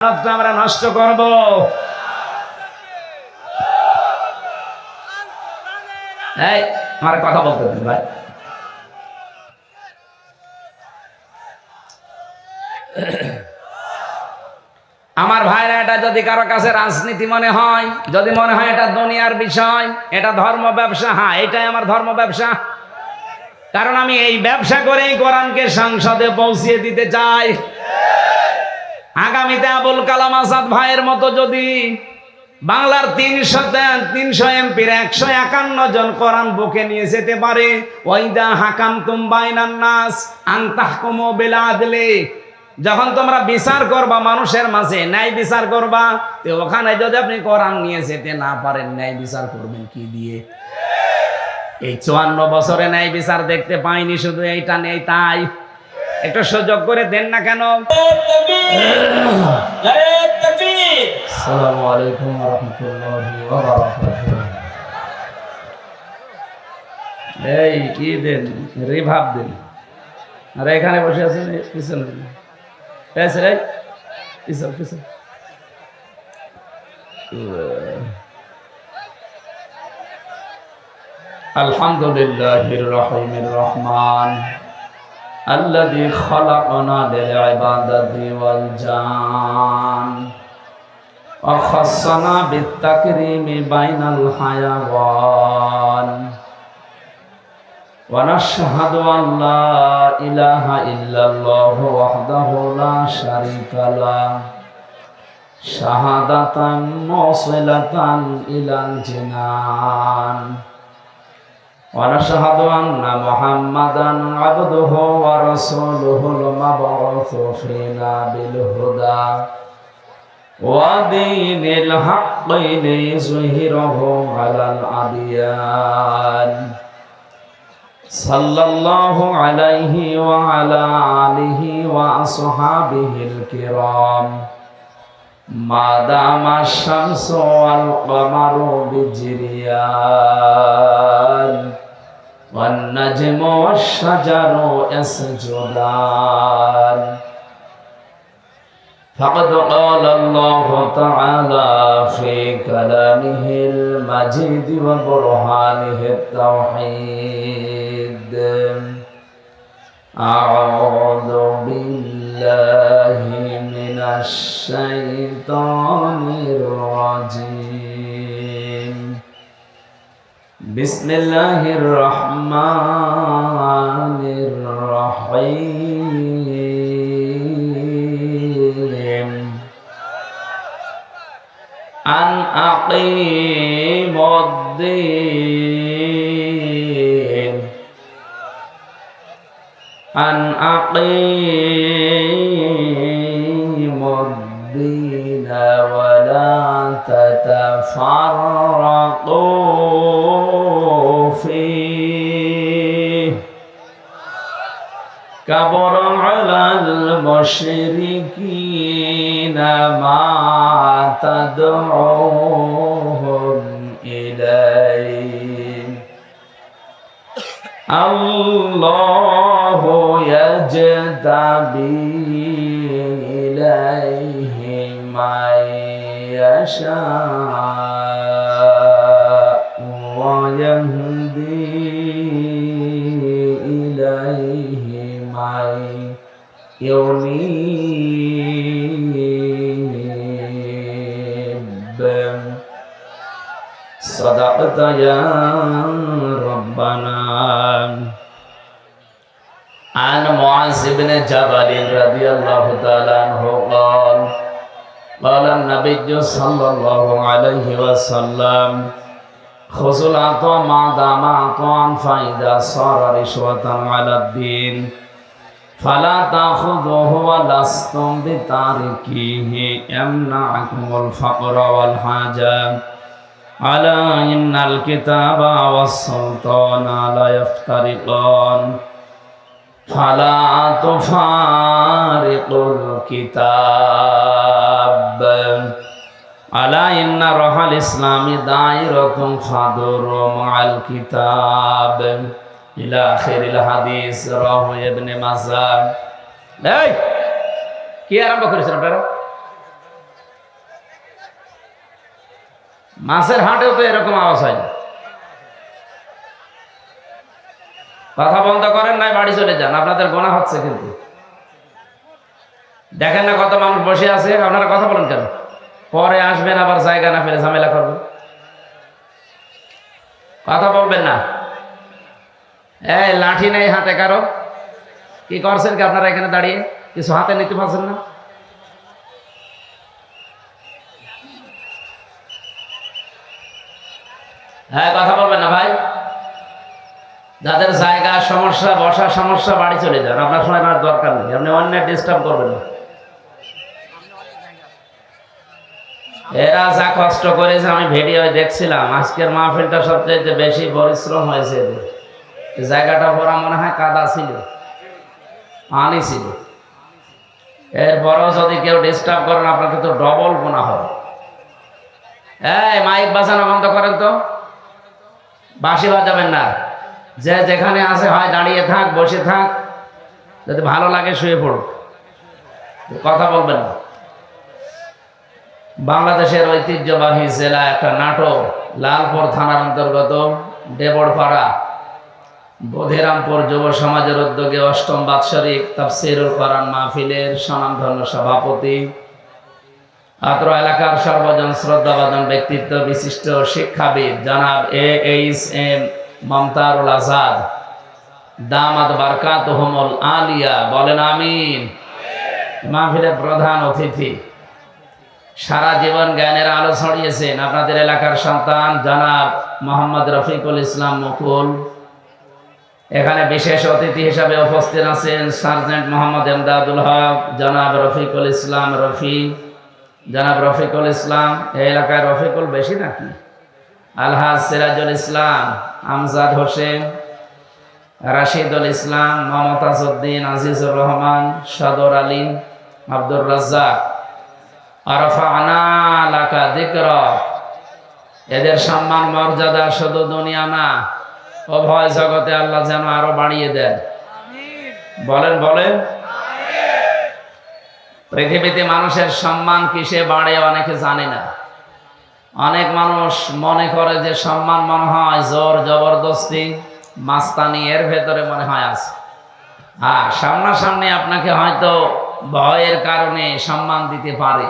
আমরা নষ্ট করব। এই আমার কথা বলতে দিন ভাই। আমার ভাইরা, এটা যদি কারো কাছে রাজনীতি মনে হয়, যদি মনে হয় এটা দুনিয়ার বিষয়, এটা ধর্ম ব্যবসা, হ্যাঁ এটাই আমার ধর্ম ব্যবসা। কারণ আমি এই ব্যবসা করেই কোরআনকে সংসদে পৌঁছিয়ে দিতে চাই। আগামীতে আবুল কালাম আজাদ ভাইয়ের মতো যদি বাংলার 300 এমপির 151 জন কোরআন বুকে নিয়ে যেতে পারে, ওয়াইদা হাকামতুম বাইনান নাস আন তাহকুমু বিল আদলি, যখন তোমরা বিচার করবা মানুষের মাঝে ন্যায় বিচার করবা, তো ওখানে যদি আপনি কোরআন নিয়ে যেতে না পারেন, ন্যায় বিচার করবেন কি দিয়ে? এই 54 বছরে ন্যায় বিচার দেখতে পাইনি, শুধু এইটা নেই তাই। একটু সুযোগ করে দেন না কেন? আসসালামু আলাইকুম ওয়া রাহমাতুল্লাহি ওয়া বারাকাতুহু। এই কি দেন, রিভাব দেন। আর এখানে বসে আছেন পিছনে, এই পিছন পিছন। আলহামদুলিল্লাহির রহিমির রহমান الذي خلقنا للعبادة والجان وخصنا بالتكريم بين الحيوان ونشهد أن لا إله إلا الله وحده لا شريك له شهادة موصلة إلى الجنان ونشهد أن محمدا عبده ورسوله المبعوث فينا بالهدى ودين الحق ليظهره على الأديان صلى الله عليه وعلى آله وأصحابه الكرام ما دام الشمس والقمر بجريان والنجم والشجر يسجدان فقد قال الله تعالى في كلامه المجيد وبرهانه التوحيد أعوذ بالله من الشيطان الرجيم بسم الله الرحمن الرحيم أن أقيموا الدين أن أقيموا الدين ولا تتفرقوا فيه كبر على المشركين ما تدعوهم إليه الله يجتبي إليه من يشاء ويهدي إليه من ينيب صدقت يا ربنا. عن معاذ بن جبل رضي الله تعالى عنه قال قال النبي صلى الله عليه وسلم خذوا العطاء ما دام عطاء فإذا صار رشوة على الدين فلا تأخذوه ولستم بتاركيه يمنعكم الفقر والحاجة ألا إن الكتاب والسلطان لا يفترقان فلا تفارقوا الكتاب ألا إن روح الإسلام دائرة فدوروا مع الكتاب ইলা আখিরিল হাদিস রাহু ইবনে মাজাহ। এই কি আরম্ভ করেছেন আপনারা? মাছের হাটেও তো এরকম আওয়াজ হয় না। কথা বন্ধ করেন, নাই বাড়ি চলে যান, আপনাদের গোনা হচ্ছে। কিন্তু দেখেন না কত মানুষ বসে আছে, আপনারা কথা বলেন কেন? পরে আসবেন আবার জায়গা না পেলে ঝামেলা করবেন, কথা বলবেন না। এই লাঠি নেই হাতে কারো, কি করছেন কি আপনারা এখানে দাঁড়িয়ে? কিছু হাতে নিতে পারছেন না? হ্যাঁ, কথা বলবেন না ভাই। যাদের জায়গা সমস্যা, বসার সমস্যা, বাড়ি চলে যান, আপনার সময় আর দরকার নেই, আপনি অন্যের ডিস্টার্ব করবেন না। এরা যা কষ্ট করেছে আমি ভিডিও দেখছিলাম, আজকের মাহফিলটা সবচেয়ে বেশি পরিশ্রম হয়েছে এদের। জায়গাটা ভরা মনে হয় কাদা ছিল, পানি ছিল। এরপরও যদি কেউ ডিস্টার্ব করেন আপনাকে তো ডবল গুনাহ হবে। এই মাইক বাজানো বন্ধ করেন তো, বাঁশি বাজাবেন না। যে যেখানে আছে হয় দাঁড়িয়ে থাক, বসে থাক, যদি ভালো লাগে শুয়ে পড়ুক, কথা বলবেন না। বাংলাদেশের ঐতিহ্যবাহী জেলা একটা নাটক, লালপুর থানার অন্তর্গত দেবড়পাড়া বধিরামপুর যুব সমাজের উদ্যোগে ৮ম বাৎসরিক তাফসীরুল কোরআন মাহফিলের স্বনামধন্য সভাপতি, আত্র এলাকার সর্বজন শ্রদ্ধাভাজন ব্যক্তিত্ব বিশিষ্ট শিক্ষাবিদ জনাব AHM মমতারুল আজাদ দামাত বারকাতুহুমুল আলিয়া, বলেন আমিন। মাহফিলের প্রধান অতিথি, সারা জীবন জ্ঞানের আলো ছড়িয়েছেন আপনাদের এলাকার সন্তান জনাব মোহাম্মদ রফিকুল ইসলাম মুকুল। এখানে বিশেষ অতিথি হিসাবে উপস্থিত আছেন সার্জেন্ট মোহাম্মদ এমদাদুল হক, জনাব রফিকুল ইসলাম রফি, জনাব রফিকুল ইসলাম। এই এলাকায় রফিকুল বেশি নাকি? আলহাজ সিরাজুল ইসলাম, আমজাদ হোসেন, রাশিদুল ইসলাম, মমতাজ উদ্দিন, আজিজুর রহমান, সদর আলী, আব্দুর রাজ্জাক। আরফানা লাকা যিকরাক। এদের সম্মান মর্যাদা শুধু দুনিয়া না, উভয় জগতে আল্লাহ যেন আরো বাড়িয়ে দেন, বলেন বলেন। পৃথিবীতে মানুষের সম্মান কিসে বাড়ে অনেকে জানে না। অনেক মানুষ মনে করে যে সম্মান মনে হয় জোর জবরদস্তি, মাস্তানি, এর ভেতরে মনে হয় আছে। হ্যাঁ, সামনাসামনি আপনাকে হয়তো ভয়ের কারণে সম্মান দিতে পারে।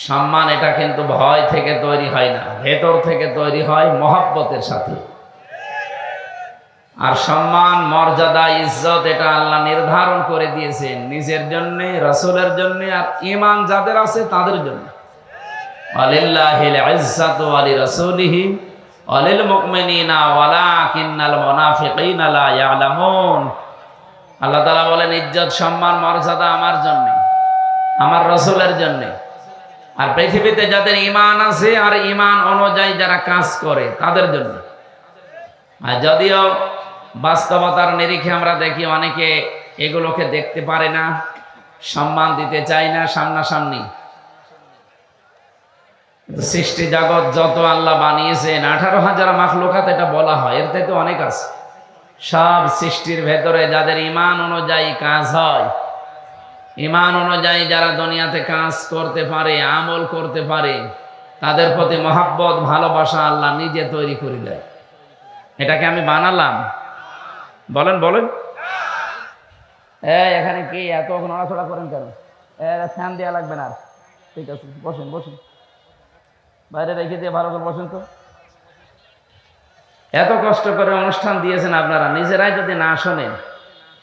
সম্মান এটা কিন্তু ভয় থেকে তৈরি হয় না, ভেতর থেকে তৈরি হয় মহব্বতের সাথে। আর সম্মান, মর্যাদা, ইজ্জত এটা আল্লাহ নির্ধারণ করে দিয়েছেন নিজের জন্য, রাসূলের জন্য, আর ঈমান যাদের আছে তাদের জন্য। ওয়ালিল্লাহিল ইজ্জাতু ওয়া লিরাসূলিহি ওয়া লিল মুমিনিনা ওয়ালাকিন্নাল মুনাফিকিনা লা ইয়ালামুন। আল্লাহ তাআলা বলেন, ইজ্জত, সম্মান, মর্যাদা আমার জন্য, আমার রাসূলের জন্য, আর পৃথিবীতে যাদের ঈমান আছে আর ঈমান অনুযায়ী যারা কাজ করে তাদের জন্য। আর যদিও বাস্তবতার নিরিখে আমরা দেখি অনেকে এগুলোকে দেখতে পারে না, সম্মান দিতে চায় না সামনাসামনি। সৃষ্টি জগৎ যত আল্লাহ বানিয়েছেন, 18,000 মাখলুকাত এটা বলা হয়, এর থেকে অনেক আছে। সব সৃষ্টির ভেতরে যাদের ঈমান অনুযায়ী কাজ হয়, ঈমান অনুযায়ী যারা দুনিয়াতে কাজ করতে পারে, আমল করতে পারে, তাদের প্রতি মহব্বত, ভালোবাসা আল্লাহ নিজে তৈরি করে দেয়। এটাকে আমি বানালাম, বলেন বলেন। এখানে কি এত নড়াচড়া করেন কেন? ফ্যান দেওয়া লাগবে না। ঠিক আছে, বসেন বসেন, বাইরে রেখে দিয়ে ভালো করে বসেন তো। এত কষ্ট করে অনুষ্ঠান দিয়েছেন আপনারা, নিজেরাই যদি না শোনেন,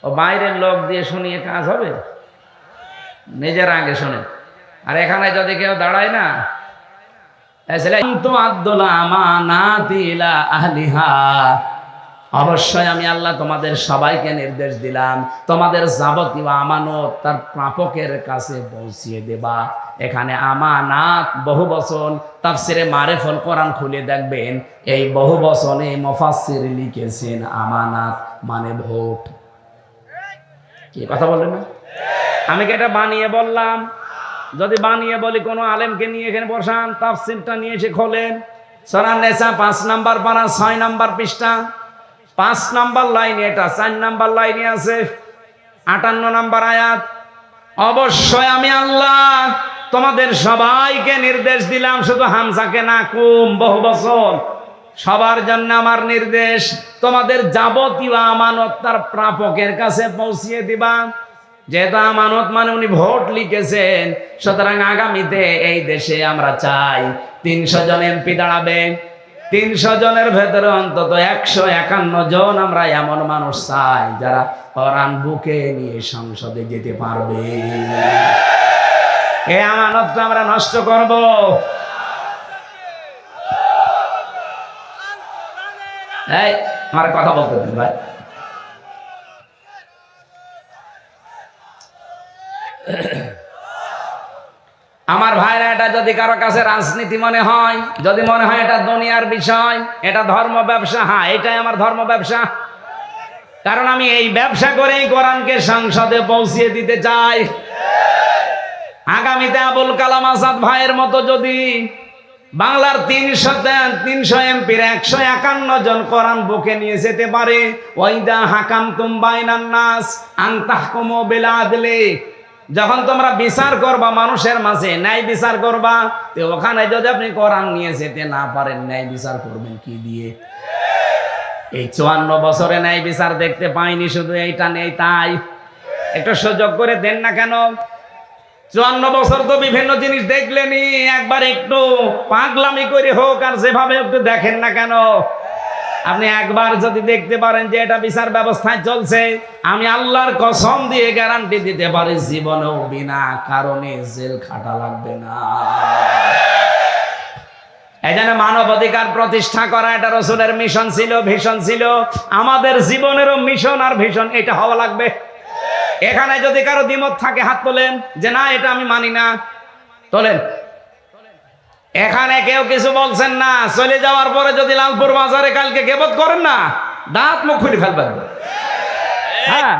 ও বাইরের লোক দিয়ে শুনিয়ে কাজ হবে? নিজেরা আগে শোনেন। আর এখানে যদি কেউ দাঁড়ায় না, অবশ্যই আমি আল্লাহ তোমাদের সবাইকে নির্দেশ দিলাম, তোমাদের যাবতীয় আমানত তার প্রাপকের কাছে পৌঁছিয়ে দেবা। এখানে আমানাত বহু বচন, তাফসিরে মারিফুল কোরআন খুলে দেখবেন, এই বহু বচনে মুফাসসির লিখেছেন আমানাত মানে ভোট। কি কথা বললেন না? আমি কি এটা বানিয়ে বললাম? যদি বানিয়ে বলি, কোনো আলেমকে নিয়ে এখানে বসান, তাফসিরটা নিয়ে এসে খোলেন, সূরা নিসা 5 নাম্বার পারা 6 নাম্বার পৃষ্ঠা, 5 নাম্বার লাইনে, এটা 4 নাম্বার লাইনে আছে 58 নাম্বার আয়াত। অবশ্যই আমি আল্লাহ তোমাদের সবাইকে নির্দেশ দিলাম, শুধু হামজাকে না, কুম বহু বছর সবার জন্য আমার নির্দেশ, তোমাদের যাবতীয় আমানত তার প্রাপকের কাছে পৌঁছিয়ে দিবা। যেহেতু আমানত মানে উনি ভোট লিখেছেন, সুতরাং আগামীতে এই দেশে আমরা চাই 300 জন এমপি দাঁড়াবে। 300 জনের ভেতরে অন্তত 151 জন আমরা এমন মানুষ চাই যারা কোরআন বুকে নিয়ে সংসদে যেতে পারবে। এই আমানত তো আমরা নষ্ট করব? এই আমার কথা বলতে দিন ভাই। আমার ভাইরা, এটা যদি কারো কাছে রাজনীতি মনে হয়, যদি মনে হয় এটা দুনিয়ার বিষয়, এটা ধর্ম ব্যবসা, হ্যাঁ এটাই আমার ধর্ম ব্যবসা। কারণ আমি এই ব্যবসা করেই কোরআনকে সংসদে পৌঁছিয়ে দিতে চাই। আগামীতে আবুল কালাম আজাদ ভাইয়ের মতো যদি বাংলার 300 এমপির 151 জন কোরআন বুকে নিয়ে যেতে পারে, ওয়াইদা হাকামতুম বাইনান নাস আন তাহকুমু বিল আদলি, যখন তোমরা বিচার করবা মানুষের মাঝে, ন্যায় বিচার করবা, তো ওখানে যদি আপনি কোরআন নিয়ে যেতে না পারেন, ন্যায় বিচার করবেন কি দিয়ে? এই 54 বছরে ন্যায় বিচার দেখতে পাইনি, শুধু এইটা নেই তাই। একটু সুযোগ করে দেন না কেন? 54 বছর তো বিভিন্ন জিনিস দেখলেনি, একবার একটু পাগলামি করে হোক আর যেভাবে একটু দেখেন না কেন? আপনি একবার যদি দেখতে পারেন যে এটা বিচার ব্যবস্থায় চলছে, আমি আল্লাহর কসম দিয়ে গ্যারান্টি দিতে পারি জীবনেও বিনা কারণে জেল খাটা লাগবে না। এই জন্য মানবাধিকার প্রতিষ্ঠা করা এটা রাসূলের মিশন ছিল, ভিশন ছিল। আমাদের জীবনেরও মিশন আর ভিশন এটা হওয়া লাগবে। এখানে যদি কারো দ্বিমত থাকে হাত তোলেন, যে না এটা আমি মানি না, তোলেন। এখানে কেউ কিছু বলছেন না, চলে যাওয়ার পরে যদি লালপুর বাজারে কালকে গিবত করেন না, দাঁত মুখ খুলে ফেলবেন। হ্যাঁ,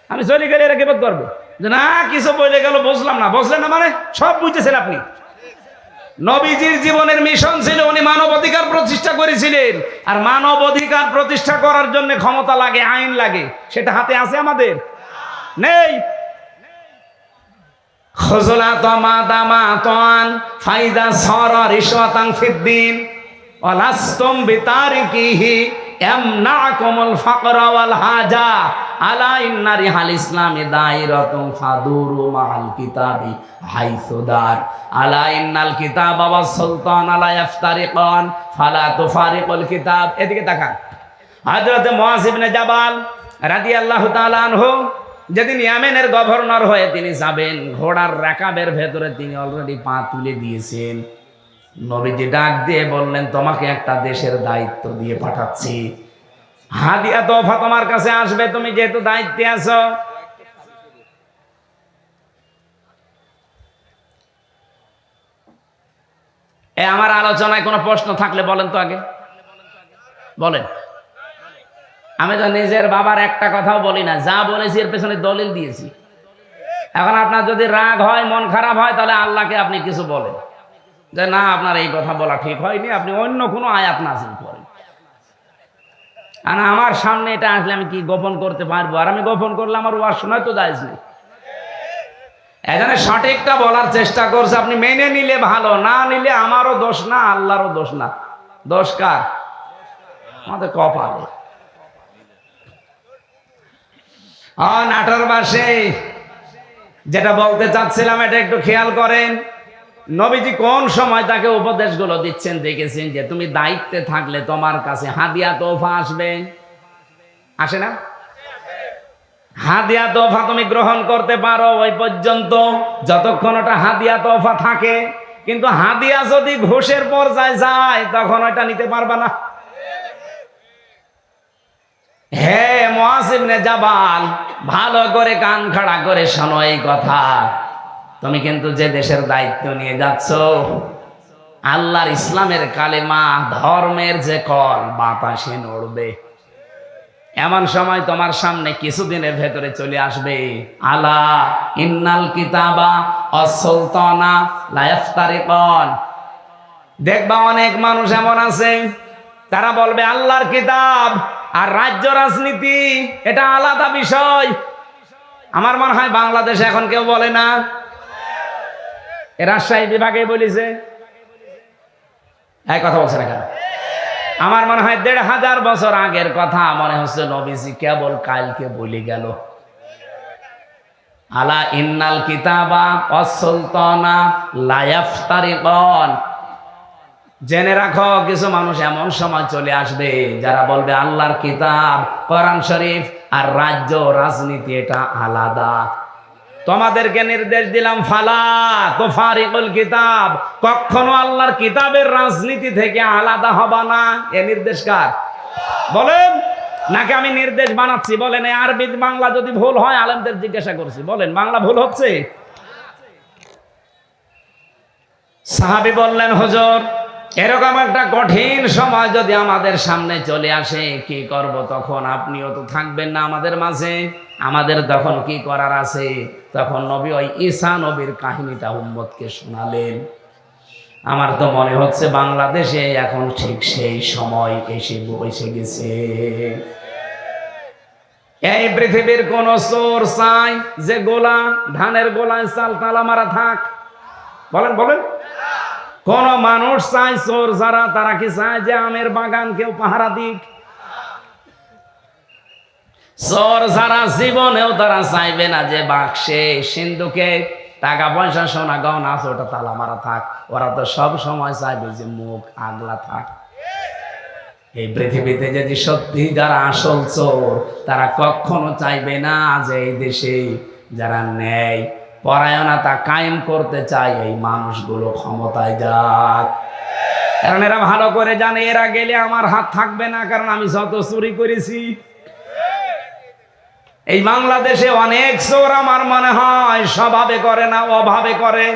আমি চলে গেলে এরা গিবত করবে যে না কিছু বলে গেল, বুঝলাম না। বুঝলেন না মানে সব বুঝতেছেন আপনি। নবীজির জীবনের মিশন ছিল, উনি মানবাধিকার প্রতিষ্ঠা করেছিলেন। আর মানবাধিকার প্রতিষ্ঠা করার জন্য ক্ষমতা লাগে, আইন লাগে, সেটা হাতে আছে আমাদের? নেই। খুজলাত মাদামাতান ফাইদা সারা রিশওয়াতান ফিদ্দিন ওয়ালাস্তুম বিতারিকিহি ইয়ামনাকুমুল ফাকরা ওয়াল হাজা আলা ইন্না রিহাল ইসলামি দাইরাতুন ফাদুরু মাআল কিতাবি হাইসুদার আলা ইন্নাল কিতাবা ওয়াস সুলতান লা ইফতারিকান ফালা তুফারিকুল কিতাব। এদিকে তাকান। হযরত মুআয ইবনে জাবাল রাদিয়াল্লাহু তাআলা আনহু যেদিন ইয়ামেনের গভর্নর হয়ে তিনি যাবেন, ঘোড়ার রাকাবের ভেতরে তিনি অলরেডি পা তুলে দিয়েছেন। নবীজি ডাক দিয়ে বললেন, তোমাকে একটা দেশের দায়িত্ব দিয়ে পাঠাচ্ছি, হাদিয়া তোফা তোমার কাছে আসবে, তুমি যেহেতু দায়িত্বে আছো। আমার আলোচনায় কোনো প্রশ্ন থাকলে বলেন তো, আগে বলেন। আমি তো নিজের বাবার একটা কথাও বলি না, যা বলেছি এর পেছনে দলিল দিয়েছি। এখন আপনার যদি রাগ হয়, মন খারাপ হয়, তাহলে আল্লাহকে আপনি কিছু বলেন যে না আপনার এই কথা বলা ঠিক হয়নি, আপনি অন্য কোনো আয়াত নাযিল করেন। আর আমার সামনে এটা আসলে আমি কি গোপন করতে পারবো? আর আমি গোপন করলে আমার ওয়াজ শোনায় তো জায়েজ নেই। এখানে সঠিকটা বলার চেষ্টা করছে, আপনি মেনে নিলে ভালো, না নিলে আমারও দোষ না, আল্লাহরও দোষ না। দোষ কার? আমাদের কপালে। নাটোর বাসে যেটা বলতে চাচ্ছিলাম, এটা একটু খেয়াল করেন। নবীজি কোন সময় তাকে উপদেশগুলো দিচ্ছেন দেখেছেন, যে তুমি দায়িত্বে থাকলে তোমার কাছে হাদিয়া তোফা আসবে, আসে না? হাদিয়া তোফা তুমি গ্রহণ করতে পারো ওই পর্যন্ত, যতক্ষণ ওটা হাদিয়া তোফা থাকে। কিন্তু হাদিয়া যদি ঘুষের পর্যায়ে যায়, তখন ওটা নিতে পারবা না। হে মুআয ইবনে জাবাল, ভালো করে কান খাড়া করে শোনো এই কথা। তুমি কিন্তু যে দেশের দায়িত্ব নিয়ে যাচ্ছ, আল্লাহর ইসলামের কালেমা, ধর্মের যে কল বাতাসে নড়বে। এমন সময় তোমার সামনে কিছুদিনের ভেতরে চলে আসবে, আলা ইন্নাল কিতাবা ওয়াস সুলতানা লা ইফতারিকান। দেখবা অনেক মানুষ এমন আছে, তারা বলবে আল্লাহর কিতাব আর রাজ্য রাজনীতি এটা আলাদা বিষয়। আমার মনে হয় বাংলাদেশে এখন কেউ বলে না। এ রাজশাহী বিভাগে বলেছে, এক কথা বলছে না কেন? আমার মনে হয় ১৫০০ বছর আগের কথা মনে হচ্ছে নবীজি কেবল কালকে বলে গেল। আলা ইন্নাল কিতাবা ওয়াস সুলতানা লা ইয়াফতারিকান। জেনে রাখো, কিছু মানুষ এমন সময় চলে আসবে যারা বলবে আল্লাহর কিতাব কোরআন শরীফ আর রাজ্য রাজনীতি এটা আলাদা। তোমাদেরকে নির্দেশ দিলাম ফালা তুফারিকুল কিতাব, কখনো আল্লাহর কিতাবের রাজনীতি থেকে আলাদা হবা না। এ নির্দেশ কার বলেন? নাকি আমি নির্দেশ বানাচ্ছি? বলেন। এই আরবি বাংলা যদি ভুল হয় আলেমদের জিজ্ঞাসা করছি, বলেন বাংলা ভুল হচ্ছে? সাহাবী বললেন হুজুর এরকম একটা কঠিন সময় যদি আমাদের সামনে চলে আসে কি করব তখন? আপনিও তো থাকবেন না আমাদের মাঝে, আমাদের তখন কি করার আছে? তখন নবী ওই ঈসা নবীর কাহিনীটা উম্মতকে শোনালেন। আমার তো মনে হচ্ছে বাংলাদেশে এখন ঠিক সেই সময় এসে গেছে। এই পৃথিবীর কোন চোর চাই যে গোলা ধানের গোলায় চাল তালা মারা থাক? বলেন বলেন। কোন মানুষ চায় চোর যারা, তারা কি চায় যে আমের বাগান কেউ পাহারা দিক? চোর যারা জীবনেও তারা চাইবে না যে বাক্সে সিন্ধুকে টাকা পয়সা সোনা গহনা আছে ওটা তালা মারা থাক। ওরা তো সব সময় চাইবে যে মুখ আগলা থাক। এই পৃথিবীতে যদি সত্যি যারা আসল চোর, তারা কখনো চাইবে না যে এই দেশে যারা ন্যায় পরায়ণতা কায়েম করতে চায় এই মানুষগুলো ক্ষমতায় যাক। কারণ এরা ভালো করে জানে এরা গেলে আমার হাত থাকবে না, কারণ আমি যত চুরি করেছি। এই বাংলাদেশে অনেক চোর আমার মনে হয় স্বভাবে করে না, অভাবে করে,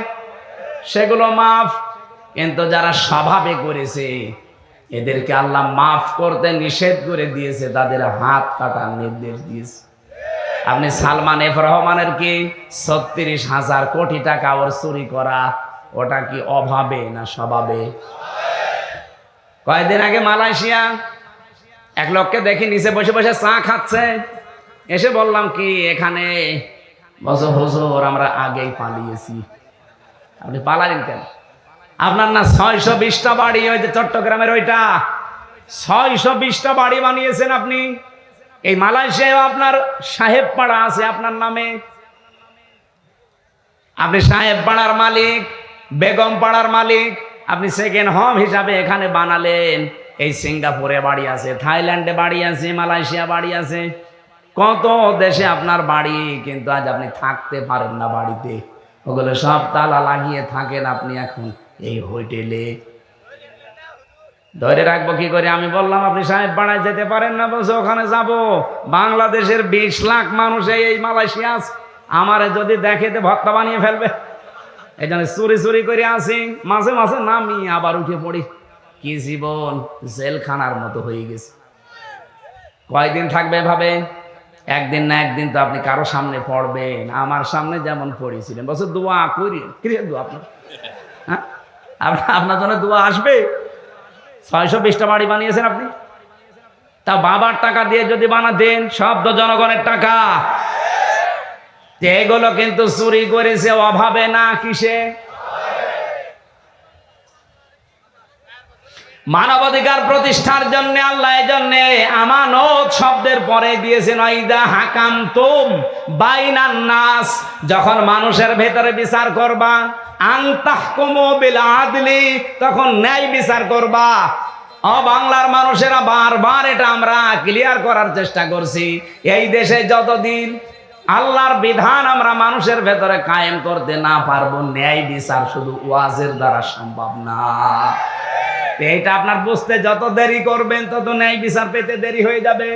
সেগুলো মাফ। কিন্তু যারা স্বভাবে করেছে এদেরকে আল্লাহ মাফ করতে নিষেধ করে দিয়েছে, তাদের হাত কাটার নির্দেশ দিয়েছে। আপনি সালমান এফ রহমানের কি ৩৬,০০০ কোটি টাকা ওর চুরি করা, ওটা কি অভাবে না স্বভাবে? কয়েকদিন আগে মালয়েশিয়া এক লোককে দেখি নিচে বসে বসে চা খাচ্ছে। এসে বললাম কি এখানে? বছর হুজুর আমরা আগেই পালিয়েছি। আপনি পালালেন কেন? আপনার না ৬২০টা বাড়ি, ওই যে চট্টগ্রামের ওইটা ৬২০টা বাড়ি বানিয়েছেন আপনি। এই মালয়েশিয়ায় আপনার সাহেব পাড়া আছে আপনার নামে। আপনি সাহেব পাড়ার মালিক, বেগম পাড়ার মালিক। আপনি সেকেন্ড হোম হিসাবে এখানে বানালেন। এই সিঙ্গাপুরে বাড়ি আছে, থাইল্যান্ডে বাড়ি আছে, মালয়েশিয়া বাড়ি আছে, কত দেশে আপনার বাড়ি। কিন্তু আজ আপনি থাকতে পারেন না বাড়িতে, ওগুলো সব তালা লাগিয়ে থাকেন আপনি এখন এই হোটেলে। ধরে রাখবো কি করে? আমি বললাম আপনি সাহেব পাড়ায় যেতে পারেন না, বলছে ওখানে যাব। বাংলাদেশের ২০ লাখ মানুষ এই মালয়েশিয়া আছে, আমারে যদি দেখে তো ভর্তা বানিয়ে ফেলবে। এই জন্য চুরি চুরি করে আসি, মাঝে মাঝে নামি আবার উঠে পড়ি। কি জীবন জেলখানার মতো হয়ে গেছে। কয়দিন থাকবে ভাবে? একদিন না একদিন তো আপনি কারো সামনে পড়বেন। আমার সামনে যেমন পড়েছিলেন, বলছে দোয়া করি। কিসের দোয়া আপনার? হ্যাঁ, আপনার জন্য দোয়া আসবে। ৬২০টা বাড়ি বানিয়েছেন আপনি, তা বাবার টাকা দিয়ে যদি বানাতেন, সব তো জনগণের টাকা। এগুলো কিন্তু চুরি করেছে অভাবে না কিসে? মানবাধিকার প্রতিষ্ঠার জন্য আল্লাহ এজন্য আমানত শব্দের পরে দিয়েছেন ওয়াইদা হাকামতুম বাইনান নাস। যখন মানুষের ভেতরে বিচার করবা, আন তাহকুমু বিল আদলি, তখন ন্যায় বিচার করবা। বাংলার মানুষেরা বারবার এটা আমরা ক্লিয়ার করার চেষ্টা করছি। এই দেশে যতদিন আল্লাহর বিধান আমরা মানুষের ভেতরে কায়েম করতে না পারবো, ন্যায় বিচার শুধু ওয়াজের দ্বারা সম্ভব না। এইটা আপনার বুঝতে যত দেরি করবেন তত ন্যায় বিচার পেতে দেরি হয়ে যাবে।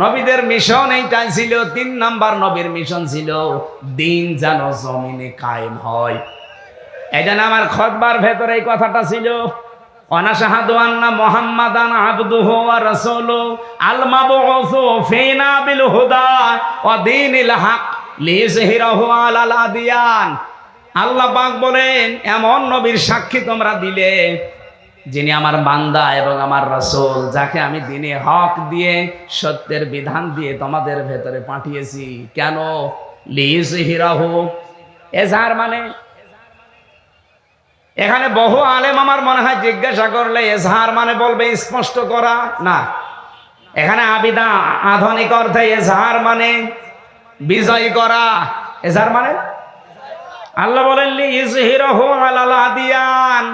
নবীদের মিশন এইটাই ছিল। ৩ নাম্বার নবীর মিশন ছিল দিন যেন জমিনে কায়েম হয়। এই জন্য আমার খুতবার ভেতরে এই কথাটা ছিল, ওয়ানাশহাদু আন্না মুহাম্মাদান আবদুহু ওয়া রাসূলুহু আল মাবউসু ফিনা বিল হুদা ওয়া দীনিল হক লিইয়ুযহিরাহু আলাল আদিয়ান। আল্লাহ পাক বলেন এমন নবীর সাক্ষী তোমরা দিলে যিনি আমার বান্দা এবং আমার রাসূল, যাকে আমি দ্বীনে হক দিয়ে সত্যের বিধান দিয়ে তোমাদের ভেতরে পাঠিয়েছি। কেন? লিইয়ুযহিরাহু, এজাহার মানে এখানে বহু আলেম আমার মনে হয় জিজ্ঞাসা করলে এজহার মানে বলবে স্পষ্ট করা না, এখানে আবিদা আধুনিক অর্থে এজহার মানে বিজয় করা। এজহার মানে আল্লাহ বলেন লি ইজহিরাহু আলাল আদিয়ান,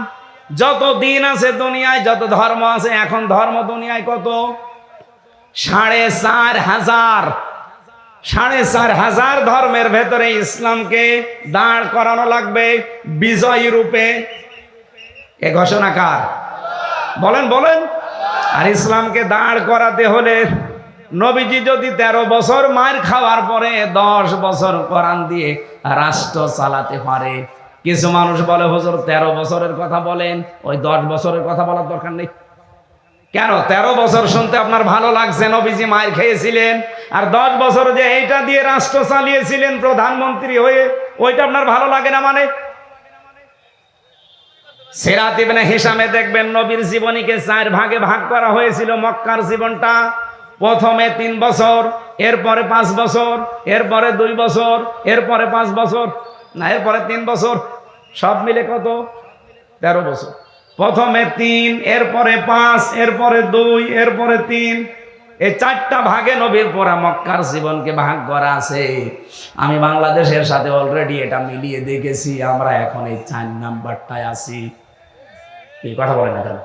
যত দিন আছে দুনিয়ায়, যত ধর্ম আছে, এখন ধর্ম দুনিয়ায় কত? 4,500 ধর্মের ভেতরে ইসলামকে দাঁড় করানো লাগবে বিজয়ী রূপে। এ ঘোষণা কার? বলেন বলেন। আর ইসলামকে দাঁড় করাতে হলে নবীজি যদি 13 বছর মার খাওয়ার পরে 10 বছর কোরআন দিয়ে রাষ্ট্র চালাতে পারে। কিছু মানুষ বলে হুজুর 13 বছরের কথা বলেন, ওই 10 বছরের কথা বলার দরকার নেই। কেন 13 বছর শুনতে আপনার ভালো লাগছে? নবীজি মার খেয়েছিলেন, আর 10 বছর যে এইটা দিয়ে রাষ্ট্র চালিয়েছিলেন প্রধানমন্ত্রী হয়ে, ওইটা আপনার ভালো লাগে না মানে? সিরাত ইবনে হিশামে দেখবেন নবীর জীবনীকে 4 ভাগে ভাগ করা হয়েছিল। মক্কার জীবনটা প্রথমে 3 বছর, এরপরে 5 বছর, এরপরে 2 বছর, এরপরে 5 বছর, না এরপরে 3 বছর, সব মিলে কত? 13 বছর। প্রথমে 3, এরপরে 5, এরপরে 2, এরপরে 3, এই 4টা ভাগে নবীর পরা মক্কার জীবনকে ভাগ করা আছে। আমি বাংলাদেশের সাথে অলরেডি এটা মিলিয়ে দেখেছি, আমরা এখন এই 4 নাম্বারটায় আছি। কি কথা বলেন না কেন?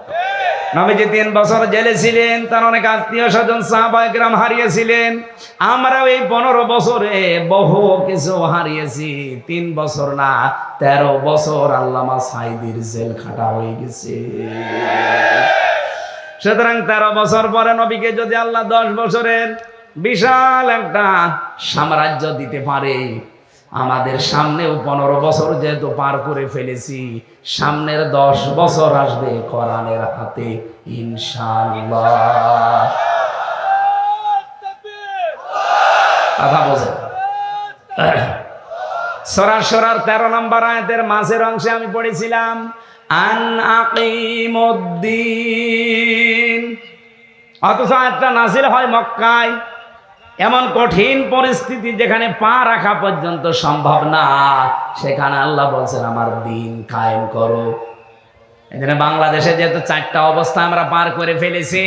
নবীজি 3 বছর জেলে ছিলেন, তার অনেক আত্মীয় স্বজন সাহাবায়ে কেরাম হারিয়েছিলেন। আমরাও এই 15 বছরে বহু কিছু হারিয়েছি। 3 বছর না 13 বছর আল্লামা সাঈদীর জেল খাটা হয়ে গেছে। সুতরাং 13 বছর পরে নবীকে যদি আল্লাহ 10 বছরের বিশাল একটা সাম্রাজ্য দিতে পারে, আমাদের সামনেও 15 বছর যেহেতু পার করে ফেলেছি, সামনের 10 বছর আসবে কোরআনের হাতে ইনশাআল্লাহ। কথা বোঝেন? সূরা শুরার 13 নম্বর আয়াতের মাঝের অংশে আমি পড়েছিলাম আন আকিমুদ্দিন, অথচ আয়াতটা নাযিল হয় মক্কায়। এমন কঠিন পরিস্থিতি যেখানে পা রাখা পর্যন্ত সম্ভব না, সেখানে আল্লাহ বলছেন আমার দিন কায়েম করো। এখানে বাংলাদেশে যেহেতু 4টা অবস্থা আমরা পার করে ফেলেছি,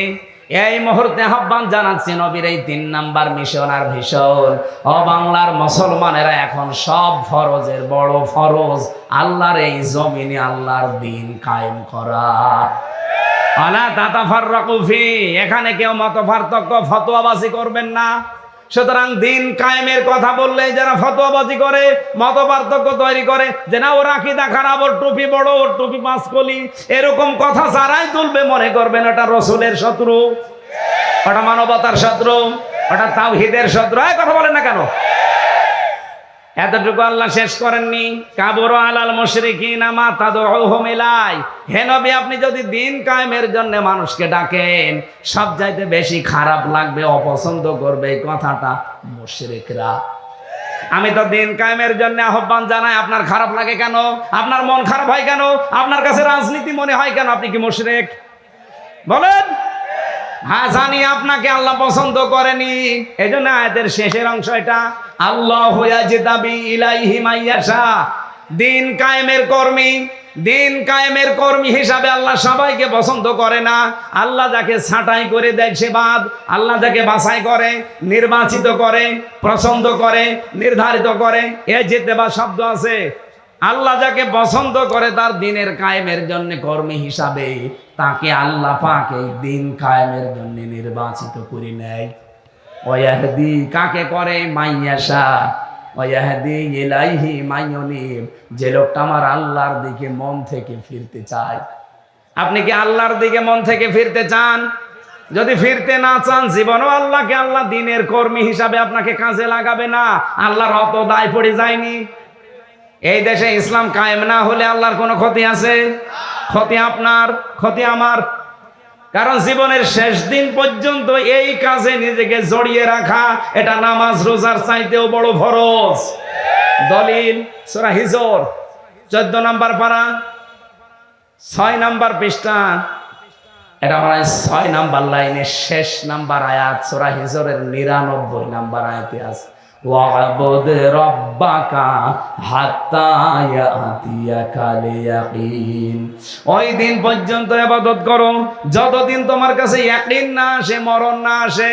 এই মুহূর্তে আহ্বান জানাচ্ছি নবীর এই 3 নাম্বার মিশন আর ভিশন। ও বাংলার মুসলমানেরা, এখন সব ফরজের বড় ফরজ আল্লাহর এই জমিনে আল্লাহর দিন কায়েম করা। আলা তাতাফাররাকু ফি, এখানে কেউ মত পার্থক্য ফতোয়াবাজি করবেন না। সুতরাং দিন কায়েমের কথা বললে যারা ফতোয়াবাজি করে, মত পার্থক্য তৈরি করে, যে না ওর আকীদা খারাপ, ওর টুপি বড়, ওর টুপি 5 কলি, এরকম কথা যারাই তুলবে মনে করবেন ওটা রাসূলের শত্রু, ওটা মানবতার শত্রু, ওটা তাওহীদের শত্রু। এই কথা বলেন না কেন? এতটুকু আল্লাহ শেষ করেননি, কাবুরা আলাল মুশরিকিনা মা তাদউহুম ইলাই। হে নবী, আপনি যদি দিন কায়েমের জন্য মানুষকে ডাকেন, সব চাইতে বেশি খারাপ লাগবে, অপছন্দ করবে এই কথাটা মুশরিকরা। আমি তো দিন কায়েমের জন্য আহ্বান জানাই, আপনার খারাপ লাগে কেন? আপনার মন খারাপ হয় কেন? আপনার কাছে রাজনীতি মনে হয় কেন? আপনি কি মুশরিক? বলেন। হ্যাঁ জানি আপনাকে আল্লাহ পছন্দ করেনি, এজন্য আয়াতের শেষের অংশ এটা, আল্লাহু ইয়াজতাবি ইলাইহি মাইয়াশা। দিন কায়েমের কর্মী, দিন কায়েমের কর্মী হিসাবে আল্লাহ সবাইকে পছন্দ করে না। আল্লাহ যাকে ছাঁটাই করে দেয় সে বাদ, আল্লাহ যাকে বাছাই করে, নির্বাচিত করে, পছন্দ করে, নির্ধারিত করে, এ জিতেবা শব্দ আছে। আল্লাহ যাকে পছন্দ করে তার দিনের কায়েমের জন্য কর্মী হিসাবে, তাকে আল্লাহ পাক এই দিন কায়েমের জন্য নির্বাচিত করে নেয়। ওয়াহদি কাকে করে? মাইয়াশা। ওয়াহদি ইলাইহি মাইয়ুনিব, যে লোকটা আমার আল্লাহর দিকে মন থেকে ফিরতে চায়। আপনি কি আল্লাহর দিকে মন থেকে ফিরতে চান? যদি ফিরতে না চান, জীবনও আল্লাহকে আল্লাহ দিনের কর্মী হিসাবে আপনাকে কাজে লাগাবে না। আল্লাহর অত দায় পড়ে যায়নি। এই দেশে ইসলাম কায়েম না হলে আল্লাহর কোনো ক্ষতি আছে? ক্ষতি আপনার, ক্ষতি আমার। কারণ জীবনের শেষ দিন পর্যন্ত এই কাজে নিজেকে জড়িয়ে রাখা, এটা নামাজ রোজার চাইতেও বড় ফরজ। দলিল সূরা হিজর 14 নম্বর পারা 6 নম্বর পৃষ্ঠা, এটা মানে 6 নম্বর লাইনের শেষ নাম্বার আয়াত, সূরা হিজরের 99 নম্বর আয়াতে আছে। ওয়াবুদ রাব্বাকা হাত্তা ইয়াতিয়াকাল ইয়াকিন। ওই দিন পর্যন্ত ইবাদত করো যতদিন তোমার কাছে ইয়াকিন না আসে, মরণ না আসে।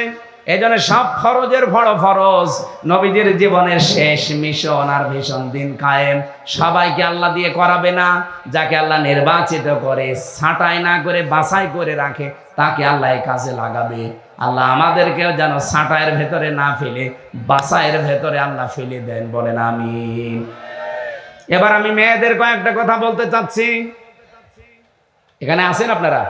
এজন্য সব ফরজের বড় ফরজ, নবীদের জীবনের শেষ মিশন আর ভীষণ দিন কায়েম। সবাইকে আল্লাহ দিয়ে করাবে না, যাকে আল্লাহ নির্বাচিত করে, ছাঁটাই না করে বাছাই করে রাখে, তাকে আল্লাহ এই কাজে লাগাবে। আল্লাহ আমাদেরকেও যেন ছাঁটাইয়ের ভেতরে না ফেলে বাছাইয়ের ভেতরে আল্লাহ ফেলে দেন, বলেন আমিন। এবার আমি মেয়েদের কয়েকটা কথা বলতে চাচ্ছি। এখানে আছেন আপনারা?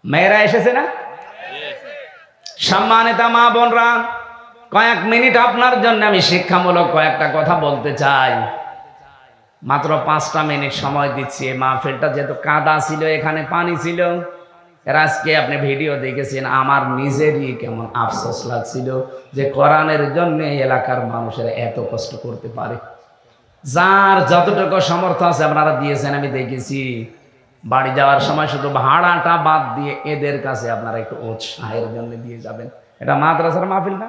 মেয়েরা এসেছে না? সম্মানিত মা বোনরা, কয়েক মিনিট আপনার জন্য আমি শিক্ষামূলক কয়েকটা কথা বলতে চাই। মাত্র 5টা মিনিট সময় দিচ্ছি। মাহফিলটা যেহেতু কাদা ছিল, এখানে পানি ছিল, এর আজকে আপনি ভিডিও দেখেছেন, আমার নিজেরই কেমন আফসোস লাগছিল যে কোরআনের জন্য এলাকার মানুষেরা এত কষ্ট করতে পারে। যার যতটুকু সামর্থ্য আছে আপনারা দিয়েছেন, আমি দেখেছি। বাড়ি যাওয়ার সময় শুধু ভাড়াটা বাদ দিয়ে এদের কাছে আপনারা একটু উৎসাহের জন্য দিয়ে যাবেন। এটা মাদ্রাসার মাহফিল না?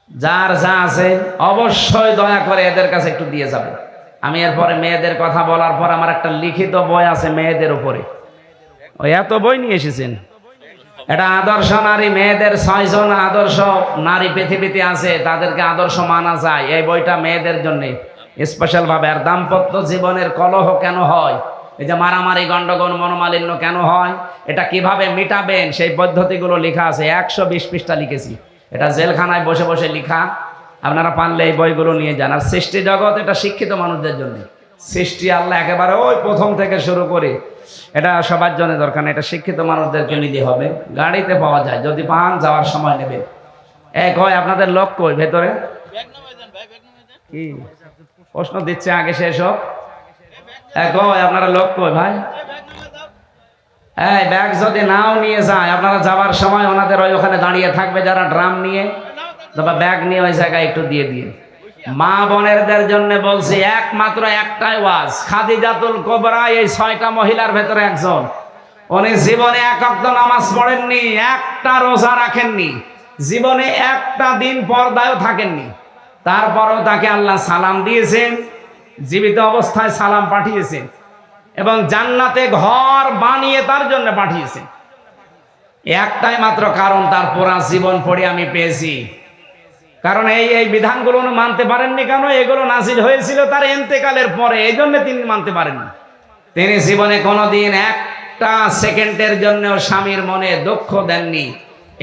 যার যা আছে অবশ্যই দয়া করে এদের কাছে একটু দিয়ে যাবেন। আমি এরপরে মেয়েদের কথা বলার পর আমার একটা লিখিত বই আছে মেয়েদের উপরে। ওই এত বই নিয়ে এসেছেন। এটা আদর্শ নারী, মেয়েদের 6 জন আদর্শ নারী পৃথিবীতে আছে, তাদেরকে আদর্শ মানা যায়। এই বইটা মেয়েদের জন্য স্পেশাল ভাবে। আর দাম্পত্য জীবনের কলহ কেন হয়, এই যে মারামারি, গন্ডগোল, মনোমালিন্য কেন হয়, এটা কিভাবে মিটাবেন, সেই পদ্ধতিগুলো লেখা আছে। 120 পৃষ্ঠা লিখেছি। এটা জেলখানায় বসে বসে লেখা। আপনারা পারলে এই বইগুলো নিয়ে যান। আর সৃষ্টি জগৎ, এটা শিক্ষিত মানুষদের জন্য। সৃষ্টি আল্লাহ একেবারে ওই প্রথম থেকে শুরু করে, এটা সবার জন্য দরকার না, এটা শিক্ষিত মানুষদেরকে নিতে হবে। গাড়িতে পাওয়া যায়, যদি পান যাওয়ার সময় নেবেন। এক হয় আপনাদের লোক কই ভেতরে? কি প্রশ্ন দিচ্ছে আগে শেষ হোক। এক হয় আপনারা লোক কই ভাই? এই ব্যাগ যদি নাও নিয়ে যায়, আপনারা যাওয়ার সময় ওনাদের ওই ওখানে দাঁড়িয়ে থাকবে যারা ড্রাম নিয়ে, তবে ব্যাগ নিয়ে ওই জায়গায় একটু দিয়ে দিয়ে। মা বোনেরদের জন্য বলছি, একমাত্র একটাই ওয়াজ। খাদিজাতুল কুবরা এই 6টা মহিলার ভেতরে একজন। উনি জীবনে এক ওয়াক্ত নামাজ পড়েননি, একটা রোজা রাখেননি, জীবনে একটা দিন পর্দায়ও থাকেননি। তারপরও তাকে আল্লাহ সালাম দিয়েছেন, জীবিত অবস্থায় সালাম পাঠিয়েছেন, এবং জান্নাতে ঘর বানিয়ে তার জন্য পাঠিয়েছেন। একটাই মাত্র কারণ, তার পুরা জীবন পড়ে আমি পেয়েছি। কারণ এই বিধানগুলো উনি মানতে পারেননি কেন? এগুলো নাজিল হয়েছিল তার ইন্তেকালের পরে, এই জন্য তিনি মানতে পারেননি। তিনি জীবনে কোনোদিন একটা সেকেন্ডের জন্য স্বামীর মনে দুঃখ দেননি।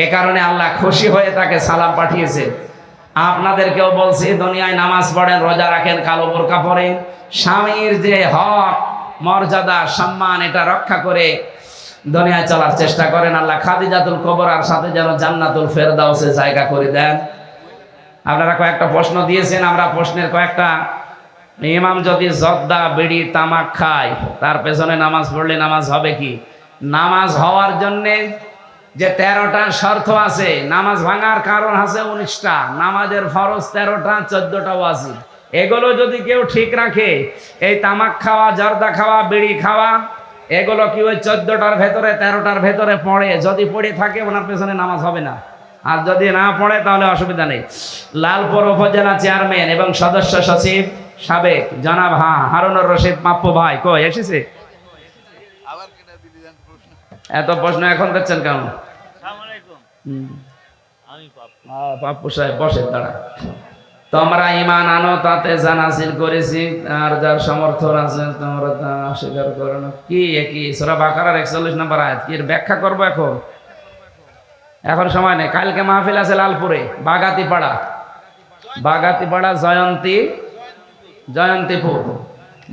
এ কারণে আল্লাহ খুশি হয়ে তাকে সালাম পাঠিয়েছেন। আপনাদেরকেও বলছি, দুনিয়ায় নামাজ পড়েন, রোজা রাখেন, কালো বোরকা পরেন, স্বামীর যে হক, মর্যাদা, সম্মান, এটা রক্ষা করে দুনিয়ায় চলার চেষ্টা করেন। আল্লাহ খাদিজাতুল কুবরার সাথে যেন জান্নাতুল ফেরদাউসে জায়গা করে দেন। আপনারা কয়েকটা প্রশ্ন দিয়েছেন, আমরা প্রশ্নের কয়েকটা। ইমাম যদি জর্দা, বিড়ি, তামাক খায়, তার পেছনে নামাজ পড়লে নামাজ হবে কি? নামাজ হওয়ার জন্যে যে 13টা শর্ত আছে, নামাজ ভাঙার কারণ আছে 19টা। নামাজের ফরজ 13টা, 14টা ওয়াজিব। এগুলো যদি কেউ ঠিক রাখে, এই তামাক খাওয়া, জর্দা খাওয়া, বিড়ি খাওয়া, এগুলো কি ওই 14টার ভেতরে, 13টার ভেতরে পড়ে? যদি পড়ে থাকে, ওনার পেছনে নামাজ হবে না। আর যদি না পড়ে তাহলে অসুবিধা নেই। লালপুর উপজেলা চেয়ারম্যান এবং সদস্য সচিব সাবেক জনাব হারুনুর রশিদ পাপ্পু ভাই কই এসেছে? এত প্রশ্ন এখন দিচ্ছেন কেন? পাপ্পু সাহেব বসে দাঁড়া। তোমরা ঈমান আনো, তাতে জানাজিল করেছি, আর যার সমর্থন আছে তোমরা তা অস্বীকার করো না। কি একই সূরা বাকারার 41 নম্বর আয়াত। কি এর ব্যাখ্যা করবো এখন সময় নেই। কালকে মাহফিল আছে লালপুরে, বাগাতিপাড়া, জয়ন্তীপুর,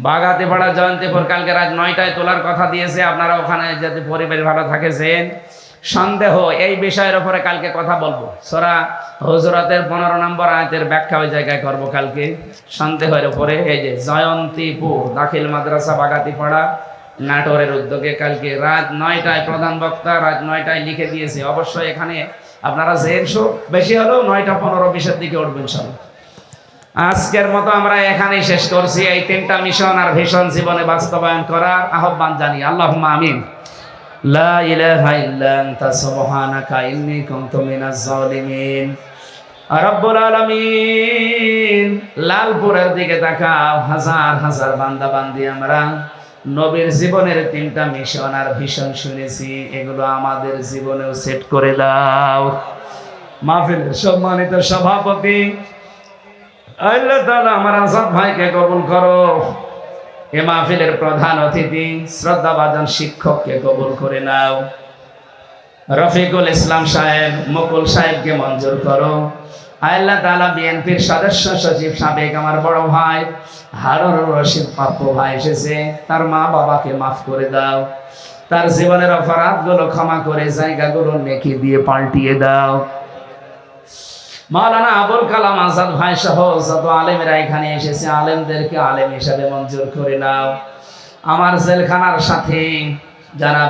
বাগাতিপাড়া জয়ন্তীপুর। কালকে রাত 9টায় তোলার কথা দিয়েছে। আপনারা ওখানে যদি পরিবেশ ভালো থাকেছেন, সন্দেহ এই বিষয়ের উপরে কালকে কথা বলবো। সূরা হুজুরাতের 15 নম্বর আয়াতের ব্যাখ্যা ওই জায়গায় করবো কালকে, সন্দেহের উপরে। এই যে জয়ন্তীপুর দাখিল মাদ্রাসা বাগাতিপাড়া, নাটোরের উদ্যোগে কালকে রাত 9টায় প্রধান বক্তা রাত 9টায় লিখে দিয়েছে। অবশ্যই এখানে আপনারা বেশি হলেও 9টা 15-20-এর দিকে উঠবেন সব। আজকের মতো আমরা এখানেই শেষ করছি। এই 3টা মিশন আর ভিশন জীবনে বাস্তবায়ন করার আহ্বান জানি। আল্লাহুম্মা আমিন। লা ইলাহা ইল্লা আনতা সুবহানাকা ইন্নী কুনতু মিনাজ জালিমিন। রব্বুল আলামিন, লালপুরের দিকে তাকাও। হাজার হাজার বান্দা বান্দি আমরা নবীর জীবনের 3টা মিশন আর ভিশন শুনেছি, এগুলো আমাদের জীবনেও সেট করে দাও। মাহফিলের সম্মানিত সভাপতি আল্লাহ তাআলা আমার আসাদ ভাইকে কবুল করো। এ মাহফিলের প্রধান অতিথি শ্রদ্ধাভাজন শিক্ষককে কবুল করে নাও। রফিকুল ইসলাম সাহেব, মুকুল সাহেবকে মঞ্জুর করো। আল্লাহ তাআলা বিএনপির সদস্য সচিব সাবেক আমার বড় ভাই হারুনুর রশিদ পাপ্পু ভাই এসেছে, তার মা বাবাকে মাফ করে দাও। তার জীবনের অপরাধগুলো ক্ষমা করে জায়গাগুলো নেকি দিয়ে পাল্টিয়ে দাও। মাওলানা আবুল কালাম আজাদ ভাই সহ যত আলেমেরা এখানে এসেছে, আলেমদেরকে আলেম হিসাবে মঞ্জুর করে নাও। আমার জেলখানার সাথে যারা